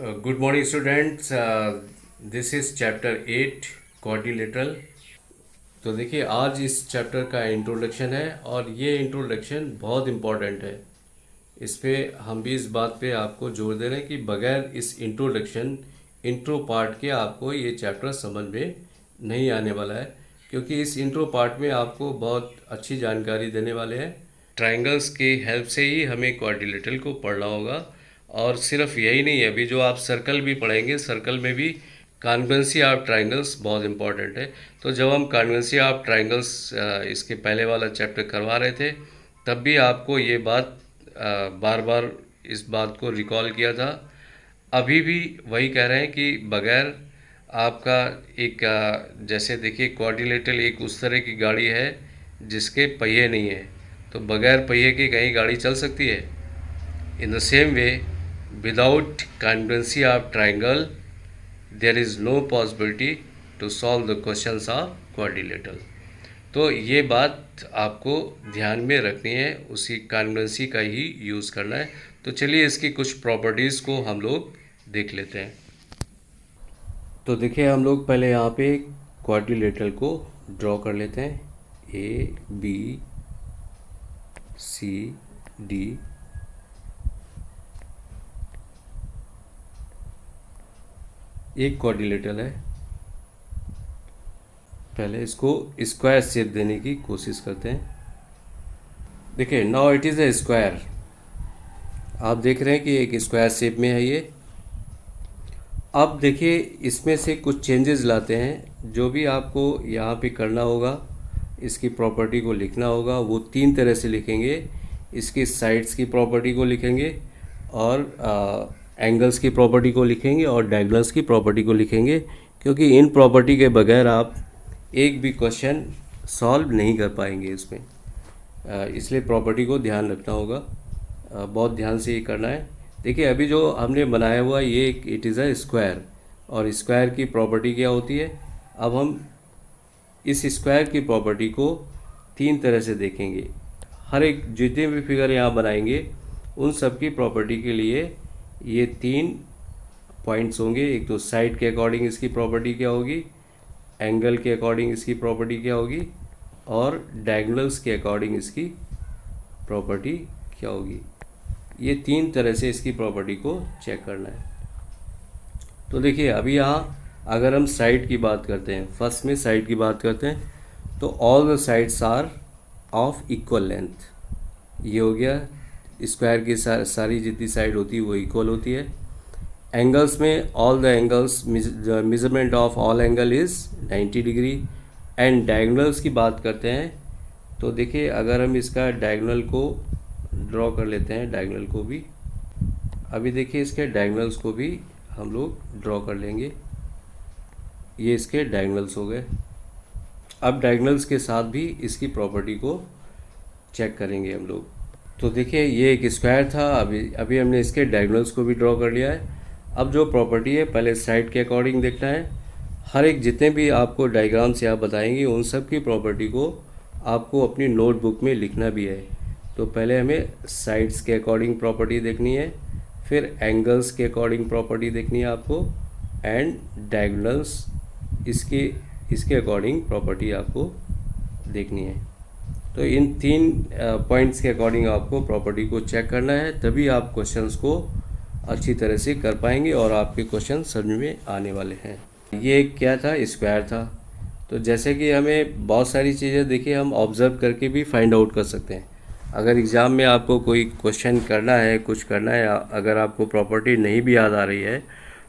Good morning, students. This is chapter 8 quadrilateral. तो देखिए आज इस चैप्टर का इंट्रोडक्शन है और ये इंट्रोडक्शन बहुत इम्पॉर्टेंट है। इस पे हम भी इस बात पे आपको जोर दे रहे हैं कि बगैर इस इंट्रो पार्ट के आपको ये चैप्टर समझ में नहीं आने वाला है, क्योंकि इस इंट्रो पार्ट में आपको बहुत अच्छी जानकारी देने वाले हैं। ट्रायंगल्स की हेल्प से ही हमें क्वाड्रिलेटरल को पढ़ना होगा। और सिर्फ यही नहीं है, अभी जो आप सर्कल भी पढ़ेंगे, सर्कल में भी कॉन्ग्रुएंसी ऑफ ट्रायंगल्स बहुत इंपॉर्टेंट है। तो जब हम कॉन्ग्रुएंसी ऑफ ट्रायंगल्स इसके पहले वाला चैप्टर करवा रहे थे, तब भी आपको ये बात बार बार इस बात को रिकॉल किया था। अभी भी वही कह रहे हैं कि बगैर आपका एक जैसे देखिए क्वाड्रिलेटरल एक उस तरह की गाड़ी है जिसके पहिए नहीं है, तो बगैर पहिए की कहीं गाड़ी चल सकती है। In the same way, without congruency of triangle, there is no possibility to solve the questions of quadrilateral. तो ये बात आपको ध्यान में रखनी है, उसी कॉन्ग्रुएंसी का ही यूज़ करना है। तो चलिए इसकी कुछ प्रॉपर्टीज़ को हम लोग देख लेते हैं। तो देखिए हम लोग पहले यहाँ पे क्वाड्रिलेटरल को ड्रॉ कर लेते हैं। ए बी सी डी, एक क्वाड्रिलेटरल है। पहले इसको स्क्वायर शेप देने की कोशिश करते हैं। देखिए now it is a square. आप देख रहे हैं कि एक स्क्वायर शेप में है ये। अब देखिए इसमें से कुछ चेंजेस लाते हैं। जो भी आपको यहाँ पे करना होगा, इसकी प्रॉपर्टी को लिखना होगा, वो तीन तरह से लिखेंगे। इसकी साइड्स की प्रॉपर्टी को लिखेंगे और एंगल्स की प्रॉपर्टी को लिखेंगे और डायगोनल्स की प्रॉपर्टी को लिखेंगे, क्योंकि इन प्रॉपर्टी के बगैर आप एक भी क्वेश्चन सॉल्व नहीं कर पाएंगे इसमें। इसलिए प्रॉपर्टी को ध्यान रखना होगा, बहुत ध्यान से ये करना है। देखिए अभी जो हमने बनाया हुआ ये इट इज़ अ स्क्वायर, और स्क्वायर की प्रॉपर्टी क्या होती है। अब हम इस स्क्वायर की प्रॉपर्टी को तीन तरह से देखेंगे। हर एक जितने भी फिगर यहाँ बनाएंगे उन सब की प्रॉपर्टी के लिए ये तीन पॉइंट्स होंगे। एक तो साइड के अकॉर्डिंग इसकी प्रॉपर्टी क्या होगी, एंगल के अकॉर्डिंग इसकी प्रॉपर्टी क्या होगी, और डायगोनल्स के अकॉर्डिंग इसकी प्रॉपर्टी क्या होगी। ये तीन तरह से इसकी प्रॉपर्टी को चेक करना है। तो देखिए अभी यहाँ अगर हम साइड की बात करते हैं, फर्स्ट में साइड की बात करते हैं, तो all the sides are of equal length. ये हो गया। स्क्वायर की सारी जितनी साइड होती है वो इक्वल होती है। एंगल्स में all the angles, measurement of all angle is 90 degree. And diagonals की बात करते हैं, तो देखिए अगर हम इसका डायगोनल को ड्रॉ कर लेते हैं, डायगोनल को भी अभी देखिए इसके डायगोनल्स को भी हम लोग ड्रॉ कर लेंगे। ये इसके डायगोनल्स हो गए। अब डायगोनल्स के साथ भी इसकी प्रॉपर्टी को चेक करेंगे हम लोग। तो देखिए ये एक स्क्वायर था, अभी हमने इसके डायगोनल्स को भी ड्रॉ कर लिया है। अब जो प्रॉपर्टी है पहले साइड के अकॉर्डिंग देखना है। हर एक जितने भी आपको डायग्राम्स यहाँ बताएंगे उन सब की प्रॉपर्टी को आपको अपनी नोटबुक में लिखना भी है। तो पहले हमें साइड्स के अकॉर्डिंग प्रॉपर्टी देखनी है, फिर एंगल्स के अकॉर्डिंग प्रॉपर्टी देखनी है आपको, एंड डायगोनल्स इसके अकॉर्डिंग प्रॉपर्टी आपको देखनी है। तो इन तीन पॉइंट्स के अकॉर्डिंग आपको प्रॉपर्टी को चेक करना है, तभी आप क्वेश्चंस को अच्छी तरह से कर पाएंगे और आपके क्वेश्चन समझ में आने वाले हैं। ये क्या था, स्क्वायर था। तो जैसे कि हमें बहुत सारी चीज़ें देखिए हम ऑब्ज़र्व करके भी फाइंड आउट कर सकते हैं। अगर एग्ज़ाम में आपको कोई क्वेश्चन करना है, कुछ करना है, अगर आपको प्रॉपर्टी नहीं भी याद आ रही है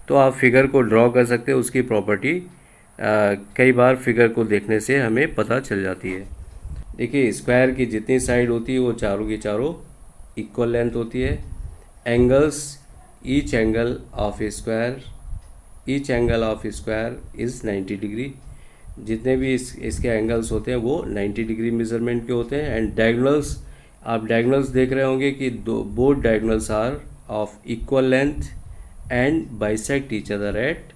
तो आप फिगर को ड्रॉ कर सकते हैं। उसकी प्रॉपर्टी कई बार फिगर को देखने से हमें पता चल जाती है। देखिए स्क्वायर की जितनी साइड होती है वो चारों की चारों इक्वल लेंथ होती है। Angles, each angle of square is 90 degree. जितने भी इसके एंगल्स होते हैं वो 90 डिग्री मेजरमेंट के होते हैं। एंड डायगोनल्स, आप डायगोनल्स देख रहे होंगे कि both diagonals are of equal length and bisect each other at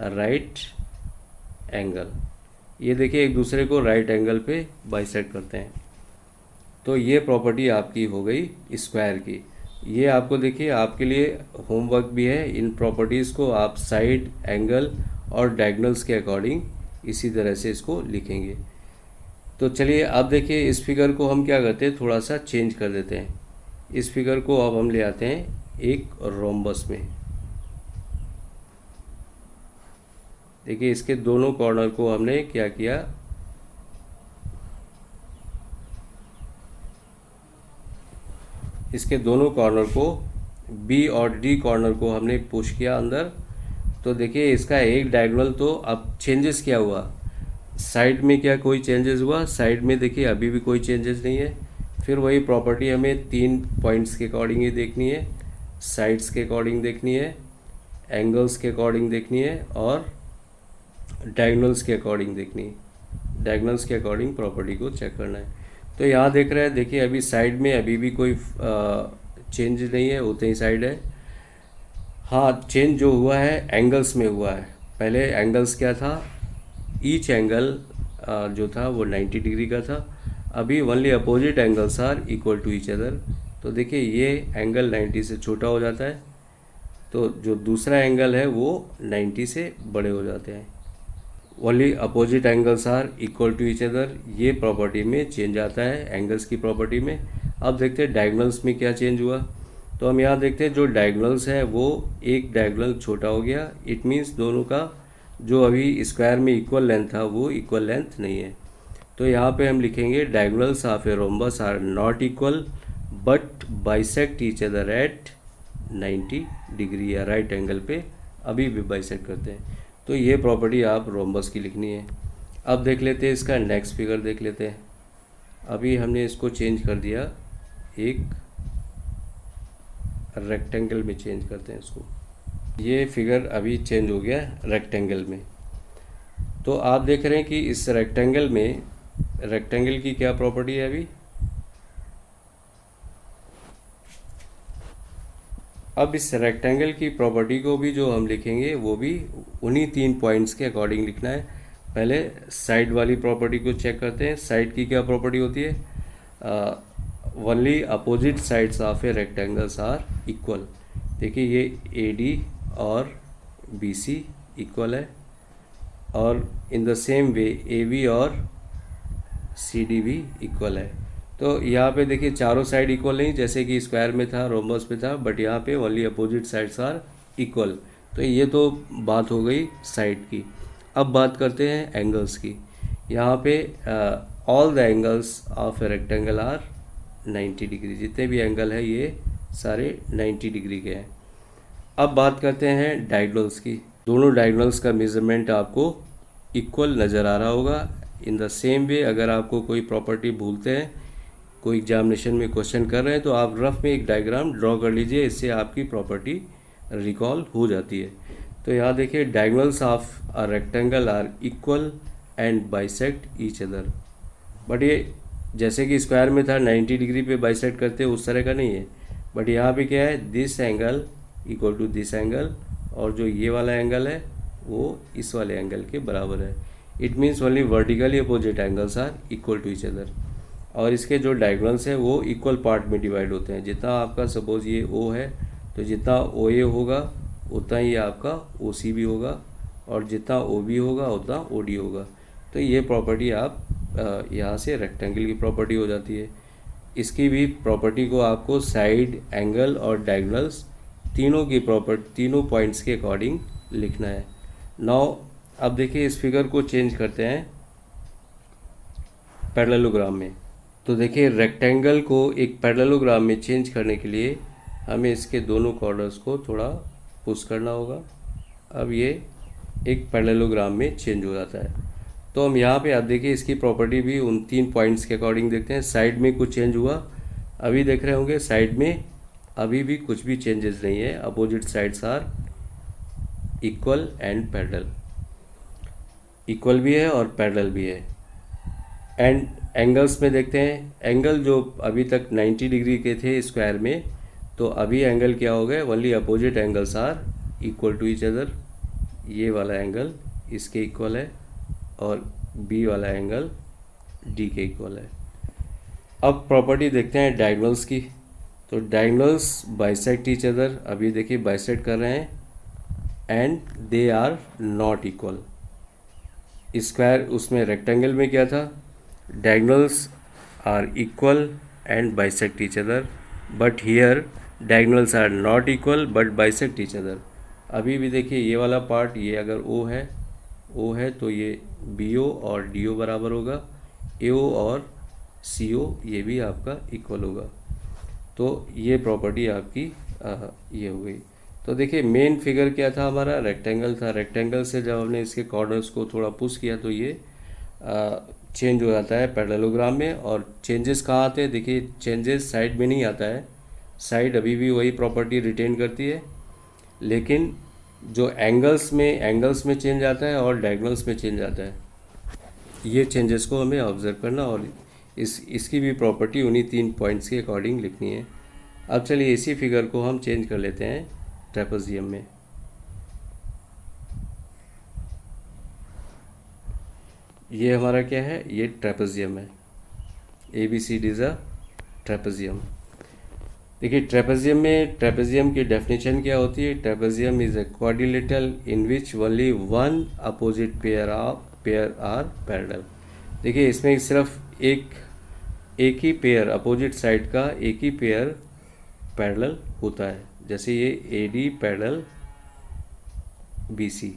right angle. ये देखिए एक दूसरे को राइट एंगल पे बाइसेक्ट करते हैं। तो ये प्रॉपर्टी आपकी हो गई स्क्वायर की। ये आपको देखिए आपके लिए होमवर्क भी है। इन प्रॉपर्टीज़ को आप साइड, एंगल और डायगोनल्स के अकॉर्डिंग इसी तरह से इसको लिखेंगे। तो चलिए अब देखिए इस फिगर को हम क्या करते हैं, थोड़ा सा चेंज कर देते हैं। इस फिगर को अब हम ले आते हैं एक रोम्बस में। देखिए इसके दोनों कॉर्नर को हमने क्या किया, इसके दोनों कॉर्नर को बी और डी कॉर्नर को हमने पुश किया अंदर। तो देखिए इसका एक डायगोनल तो अब चेंजेस क्या हुआ, साइड में क्या कोई चेंजेस हुआ, साइड में देखिए अभी भी कोई चेंजेस नहीं है। फिर वही प्रॉपर्टी हमें 3 पॉइंट्स के अकॉर्डिंग ही देखनी है, साइड्स के अकॉर्डिंग देखनी है, एंगल्स के अकॉर्डिंग देखनी है और डायगोनल्स के अकॉर्डिंग देखनी है। डायगोनल्स के अकॉर्डिंग प्रॉपर्टी को चेक करना है। तो यहाँ देख रहे हैं, देखिए अभी साइड में अभी भी कोई चेंज नहीं है, उतनी ही साइड है। हाँ, चेंज जो हुआ है एंगल्स में हुआ है। पहले एंगल्स क्या था, ईच एंगल जो था वो 90 डिग्री का था। अभी only opposite angles are equal to each other. तो देखिए ये एंगल 90 से छोटा हो जाता है, तो जो दूसरा एंगल है वो 90 से बड़े हो जाते हैं। Only opposite angles are equal to each other, ये प्रॉपर्टी में चेंज आता है एंगल्स की प्रॉपर्टी में। अब देखते हैं डायगोनल्स में क्या चेंज हुआ। तो हम यहाँ देखते हैं जो डायगोनल्स है वो एक डायगोनल छोटा हो गया। इट मीन्स दोनों का जो अभी स्क्वायर में इक्वल लेंथ था वो इक्वल लेंथ नहीं है। तो यहाँ पे हम लिखेंगे diagonals of a rhombus are not equal but bisect each other at 90 degree या राइट एंगल पे अभी भी बाइसेक्ट करते हैं। तो ये प्रॉपर्टी आप रोम्बस की लिखनी है। अब देख लेते हैं इसका नेक्स्ट फिगर देख लेते हैं। अभी हमने इसको चेंज कर दिया, एक रेक्टेंगल में चेंज करते हैं इसको। ये फिगर अभी चेंज हो गया रेक्टेंगल में। तो आप देख रहे हैं कि इस रेक्टेंगल में, रेक्टेंगल की क्या प्रॉपर्टी है अभी, अब इस रेक्टेंगल की प्रॉपर्टी को भी जो हम लिखेंगे वो भी उन्हीं 3 पॉइंट्स के अकॉर्डिंग लिखना है। पहले साइड वाली प्रॉपर्टी को चेक करते हैं। साइड की क्या प्रॉपर्टी होती है, only opposite sides of a rectangles are equal. देखिए ये AD और BC इक्वल है और in the same way AB और CD भी इक्वल है। तो यहाँ पे देखिए चारों साइड इक्वल नहीं, जैसे कि स्क्वायर में था, रोम्बस में था, बट यहाँ पे only opposite sides are equal. तो ये तो बात हो गई साइड की। अब बात करते हैं एंगल्स की। यहाँ पे all the angles of a rectangle are 90 degree, जितने भी एंगल है ये सारे 90 डिग्री के हैं। अब बात करते हैं डायगोनल्स की। दोनों डायगोनल्स का मेजरमेंट आपको इक्वल नज़र आ रहा होगा। इन द सेम वे अगर आपको कोई प्रॉपर्टी भूलते हैं, कोई एग्जामिनेशन में क्वेश्चन कर रहे हैं, तो आप रफ में एक डायग्राम ड्रॉ कर लीजिए, इससे आपकी प्रॉपर्टी रिकॉल हो जाती है। तो यहाँ देखिए diagonals of a rectangle are equal and bisect each other. But ये जैसे कि स्क्वायर में था 90 डिग्री पे बाइसेक्ट करते उस तरह का नहीं है, बट यहाँ पे क्या है, this angle equal to this angle, और जो ये वाला एंगल है वो इस वाले एंगल के बराबर है। It means only vertically opposite angles are equal to each other. और इसके जो डायगोनल्स है वो इक्वल पार्ट में डिवाइड होते हैं। जितना आपका सपोज ये O है, तो जितना OA होगा उतना ही आपका OC भी होगा, और जितना OB होगा उतना OD होगा। तो ये प्रॉपर्टी आप यहाँ से रेक्टेंगल की प्रॉपर्टी हो जाती है। इसकी भी प्रॉपर्टी को आपको साइड, एंगल और डायगोनल्स तीनों की प्रॉपर्टी, तीनों पॉइंट्स के अकॉर्डिंग लिखना है। नाउ अब देखिए इस फिगर को चेंज करते हैं पैरेललोग्राम में। तो देखिए रेक्टेंगल को एक पैरेललोग्राम में चेंज करने के लिए हमें इसके दोनों कॉर्नर्स को थोड़ा पुश करना होगा। अब ये एक पैरेललोग्राम में चेंज हो जाता है। तो हम यहाँ पे आप देखिए इसकी प्रॉपर्टी भी उन 3 पॉइंट्स के अकॉर्डिंग देखते हैं। साइड में कुछ चेंज हुआ, अभी देख रहे होंगे साइड में अभी भी कुछ भी चेंजेस नहीं है। Opposite sides are equal and parallel, equal भी है और पैरेलल भी है। एंड एंगल्स में देखते हैं, एंगल जो अभी तक 90 डिग्री के थे स्क्वायर में, तो अभी एंगल क्या हो गए, only opposite angles are equal to each other. ये वाला एंगल इसके इक्वल है और बी वाला एंगल डी के इक्वल है। अब प्रॉपर्टी देखते हैं डायगोनल्स की। तो डायगोनल्स बाइसेक्ट ईच अदर, अभी देखिए बाइसेक्ट कर रहे हैं, and they are not equal. Square उसमें रेक्टेंगल में क्या था, diagonals are equal and bisect each other, but here diagonals are not equal but bisect each other. अभी भी देखिए ये वाला पार्ट, ये अगर ओ है तो ये बी ओ और डी ओ बराबर होगा, ए ओ और सी ओ ये भी आपका इक्वल होगा। तो ये प्रॉपर्टी आपकी ये हो गई। तो देखिए मेन फिगर क्या था हमारा, रेक्टेंगल था। रेक्टेंगल से जब हमने इसके कॉर्नर्स को थोड़ा पुश किया तो ये चेंज हो जाता है पैरेललोग्राम में। और चेंजेस कहाँ आते हैं, देखिए चेंजेस साइड में नहीं आता है, साइड अभी भी वही प्रॉपर्टी रिटेन करती है, लेकिन जो एंगल्स में चेंज आता है और डायगोनल्स में चेंज आता है। ये चेंजेस को हमें ऑब्जर्व करना और इसकी भी प्रॉपर्टी उन्हीं 3 पॉइंट्स के अकॉर्डिंग लिखनी है। अब चलिए इसी फिगर को हम चेंज कर लेते हैं ट्रेपेजियम में। ये हमारा क्या है, ये ट्रेपेजियम है, ABCD इज अ ट्रेपेजियम। देखिए ट्रेपेजियम की डेफिनेशन क्या होती है, trapezium is a quadrilateral in which only one opposite pair are parallel. देखिए इसमें सिर्फ एक ही पेयर, अपोजिट साइड का एक ही पेयर पैरेलल होता है। जैसे ये AD पैरेलल BC,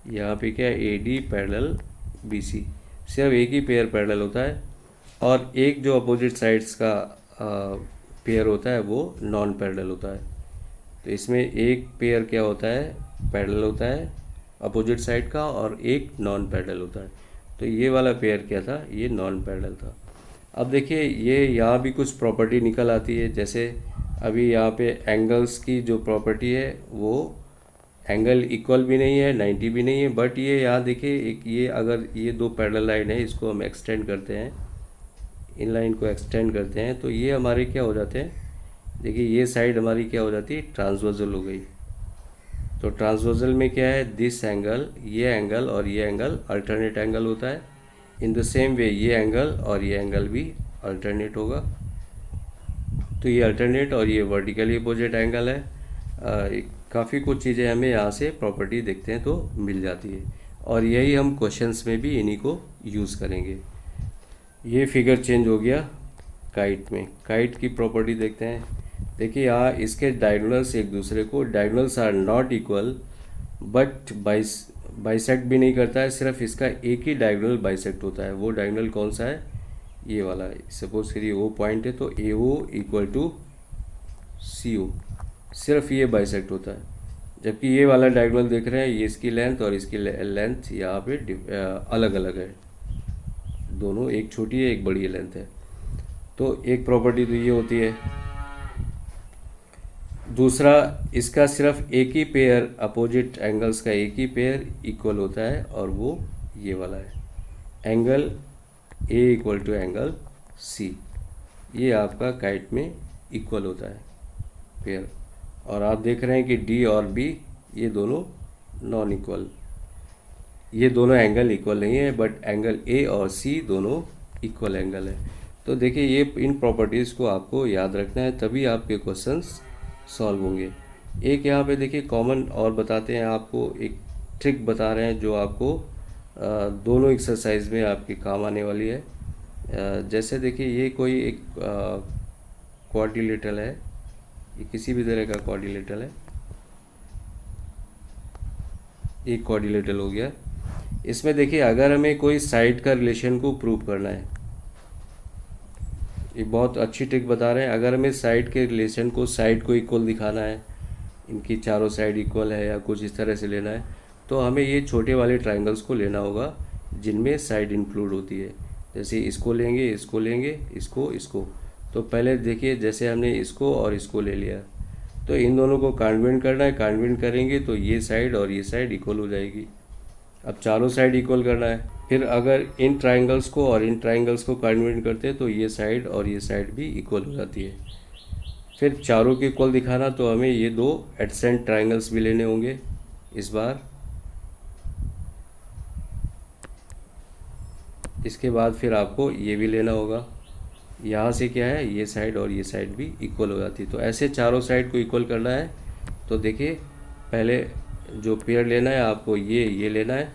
यहाँ पे क्या है AD पैरेलल BC, सिर्फ एक ही पेयर पैरेलल होता है। और एक जो अपोजिट साइड्स का पेयर होता है वो नॉन पैरेलल होता है। तो इसमें एक पेयर क्या होता है, पैरेलल होता है अपोजिट साइड का, और एक नॉन पैरेलल होता है। तो ये वाला पेयर क्या था, ये नॉन पैरेलल था। अब देखिए ये यहाँ भी कुछ प्रॉपर्टी निकल आती है, जैसे अभी यहाँ पे एंगल्स की जो प्रॉपर्टी है वो एंगल इक्वल भी नहीं है, 90 भी नहीं है, बट ये यहाँ देखिए एक ये अगर ये दो पैरेलल लाइन है, इसको हम एक्सटेंड करते हैं, इन लाइन को एक्सटेंड करते हैं, तो ये हमारे क्या हो जाते हैं, देखिए ये साइड हमारी क्या हो जाती है, ट्रांसवर्सल हो गई। तो ट्रांसवर्सल में क्या है, दिस एंगल, ये एंगल और ये एंगल अल्टरनेट एंगल होता है। इन द सेम वे ये एंगल और ये एंगल भी अल्टरनेट होगा। तो ये अल्टरनेट और ये वर्टिकली अपोजिट एंगल है। काफ़ी कुछ चीज़ें हमें यहाँ से प्रॉपर्टी देखते हैं तो मिल जाती है, और यही हम क्वेश्चंस में भी इन्हीं को यूज़ करेंगे। ये फिगर चेंज हो गया काइट में। काइट की प्रॉपर्टी देखते हैं। देखिए यहाँ इसके डायगोनल्स एक दूसरे को, diagonals are not equal but bisect भी नहीं करता है, सिर्फ इसका एक ही डायगोनल बाइसेक्ट होता है। वो डायगोनल कौन सा है, ये वाला है। सपोज करिए ओ पॉइंट है तो AO इक्वल टू CO, सिर्फ ये बाइसेक्ट होता है। जबकि ये वाला डायगोनल देख रहे हैं, ये इसकी लेंथ और इसकी लेंथ यहाँ पे अलग अलग है, दोनों एक छोटी है एक बड़ी लेंथ है। तो एक प्रॉपर्टी तो ये होती है। दूसरा, इसका सिर्फ एक ही पेयर, अपोजिट एंगल्स का एक ही पेयर इक्वल होता है, और वो ये वाला है, angle A equal to angle C। ये आपका काइट में इक्वल होता है पेयर। और आप देख रहे हैं कि D और B ये दोनों नॉन इक्वल, ये दोनों एंगल इक्वल नहीं है, बट एंगल A और C दोनों इक्वल एंगल है। तो देखिए ये इन प्रॉपर्टीज़ को आपको याद रखना है, तभी आपके क्वेश्चंस सॉल्व होंगे। एक यहाँ पे देखिए कॉमन और बताते हैं आपको, एक ट्रिक बता रहे हैं जो आपको दोनों एक्सरसाइज में आपके काम आने वाली है। जैसे देखिए ये कोई एक क्वाड्रिलेटरल है, ये किसी भी तरह का क्वाड्रिलेटरल है, एक क्वाड्रिलेटरल हो गया। इसमें देखिए अगर हमें कोई साइड का रिलेशन को प्रूव करना है, ये बहुत अच्छी ट्रिक बता रहे हैं। अगर हमें साइड के रिलेशन को, साइड को इक्वल दिखाना है, इनकी चारों साइड इक्वल है या कुछ इस तरह से लेना है, तो हमें ये छोटे वाले ट्रायंगल्स को लेना होगा जिनमें साइड इंक्लूड होती है। जैसे इसको लेंगे, इसको लेंगे, इसको। तो पहले देखिए जैसे हमने इसको और इसको ले लिया, तो इन दोनों को कॉन्वेंट करना है। कॉन्वेंट करेंगे तो ये साइड और ये साइड इक्वल हो जाएगी। अब चारों साइड इक्वल करना है। फिर अगर इन ट्रायंगल्स को और इन ट्रायंगल्स को कॉन्वेंट करते हैं तो ये साइड और ये साइड भी इक्वल हो जाती है। फिर चारों के इक्वल दिखाना तो हमें ये दो एडसेंट ट्रायंगल्स भी लेने होंगे इस बार। इसके बाद फिर आपको ये भी लेना होगा, यहाँ से क्या है, ये साइड और ये साइड भी इक्वल हो जाती है। तो ऐसे चारों साइड को इक्वल करना है। तो देखिए, पहले जो पेयर लेना है आपको, ये लेना है,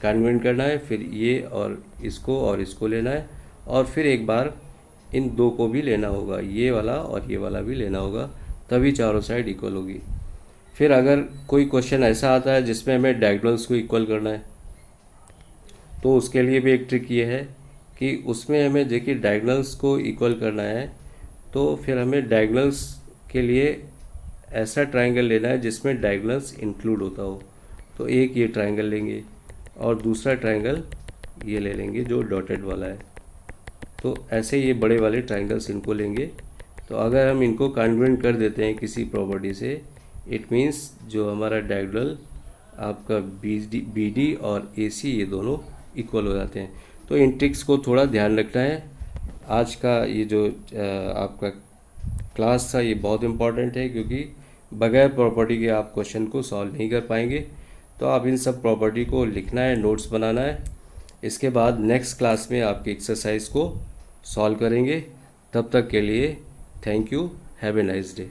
कन्वर्ट करना है, फिर ये और इसको लेना है, और फिर एक बार इन दो को भी लेना होगा, ये वाला और ये वाला भी लेना होगा, तभी चारों साइड इक्वल होगी। फिर अगर कोई क्वेश्चन ऐसा आता है जिसमें हमें डायगोनल्स को इक्वल करना है, तो उसके लिए भी एक ट्रिक ये है कि उसमें हमें देखिए डायगोनल्स को इक्वल करना है, तो फिर हमें डायगोनल्स के लिए ऐसा ट्रायंगल लेना है जिसमें डायगोनल्स इंक्लूड होता हो। तो एक ये ट्रायंगल लेंगे और दूसरा ट्रायंगल ये ले लेंगे जो डॉटेड वाला है। तो ऐसे ये बड़े वाले ट्रायंगल्स इनको लेंगे। तो अगर हम इनको कॉन्ग्रुएंट कर देते हैं किसी प्रॉपर्टी से, इट मीन्स जो हमारा डायगोनल आपका बी डी और ए सी ये दोनों इक्वल हो जाते हैं। तो इन ट्रिक्स को थोड़ा ध्यान रखना है। आज का ये जो आपका क्लास था ये बहुत इम्पॉर्टेंट है, क्योंकि बगैर प्रॉपर्टी के आप क्वेश्चन को सॉल्व नहीं कर पाएंगे। तो आप इन सब प्रॉपर्टी को लिखना है, नोट्स बनाना है। इसके बाद नेक्स्ट क्लास में आपकी एक्सरसाइज को सॉल्व करेंगे। तब तक के लिए thank you, have a nice day.